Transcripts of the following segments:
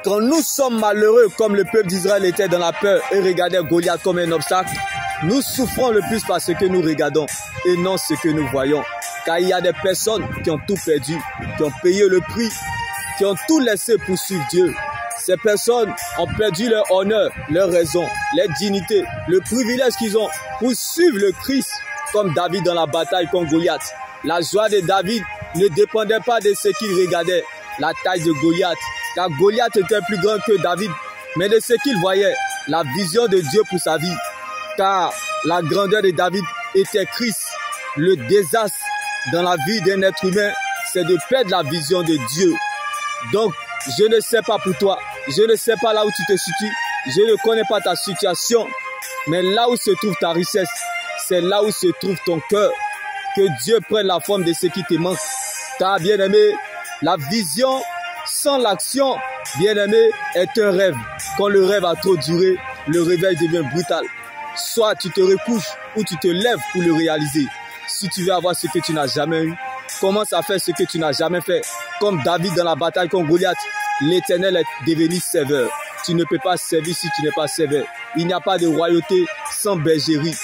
Quand nous sommes malheureux, comme le peuple d'Israël était dans la peur et regardait Goliath comme un obstacle, nous souffrons le plus parce que nous regardons et non ce que nous voyons. Car il y a des personnes qui ont tout perdu, qui ont payé le prix, qui ont tout laissé pour suivre Dieu. Ces personnes ont perdu leur honneur, leur raison, leur dignité, le privilège qu'ils ont pour suivre le Christ comme David dans la bataille contre Goliath. La joie de David ne dépendait pas de ce qu'il regardait, la taille de Goliath, car Goliath était plus grand que David, mais de ce qu'il voyait, la vision de Dieu pour sa vie. Car la grandeur de David était Christ. Le désastre dans la vie d'un être humain, c'est de perdre la vision de Dieu. Donc, je ne sais pas pour toi, je ne sais pas là où tu te situes, je ne connais pas ta situation, mais là où se trouve ta richesse, c'est là où se trouve ton cœur. Que Dieu prenne la forme de ce qui te manque. Car, bien-aimé, la vision sans l'action, bien-aimé, est un rêve. Quand le rêve a trop duré, le réveil devient brutal. Soit tu te recouches ou tu te lèves pour le réaliser. Si tu veux avoir ce que tu n'as jamais eu, commence à faire ce que tu n'as jamais fait. Comme David dans la bataille contre Goliath, l'Éternel est devenu serveur. Tu ne peux pas servir si tu n'es pas serveur. Il n'y a pas de royauté sans bergerie.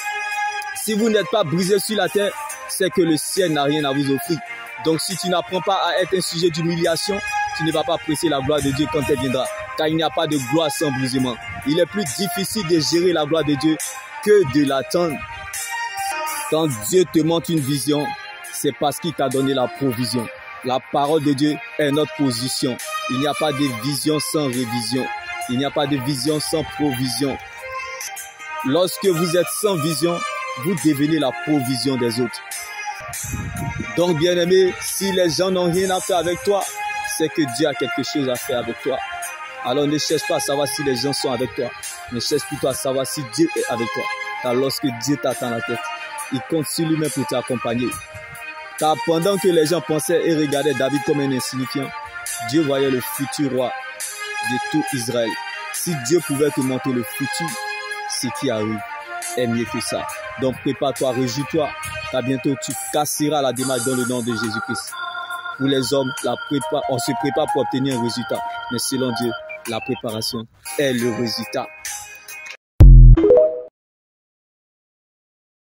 Si vous n'êtes pas brisé sur la terre, c'est que le ciel n'a rien à vous offrir. Donc si tu n'apprends pas à être un sujet d'humiliation, tu ne vas pas apprécier la gloire de Dieu quand elle viendra. Car il n'y a pas de gloire sans brisement. Il est plus difficile de gérer la gloire de Dieu que de l'attendre. Quand Dieu te montre une vision, c'est parce qu'il t'a donné la provision. La parole de Dieu est notre position. Il n'y a pas de vision sans révision. Il n'y a pas de vision sans provision. Lorsque vous êtes sans vision, vous devenez la provision des autres. Donc, bien-aimé, si les gens n'ont rien à faire avec toi, c'est que Dieu a quelque chose à faire avec toi. Alors ne cherche pas à savoir si les gens sont avec toi, mais cherche plutôt à savoir si Dieu est avec toi. Car lorsque Dieu t'attend la tête, il compte sur lui-même pour t'accompagner. Car pendant que les gens pensaient et regardaient David comme un insignifiant, Dieu voyait le futur roi de tout Israël. Si Dieu pouvait te montrer le futur, ce qui arrive est mieux que ça. Donc prépare-toi, réjouis-toi, car bientôt tu casseras la démarche dans le nom de Jésus-Christ. Pour les hommes, on se prépare pour obtenir un résultat. Mais selon Dieu, la préparation est le résultat.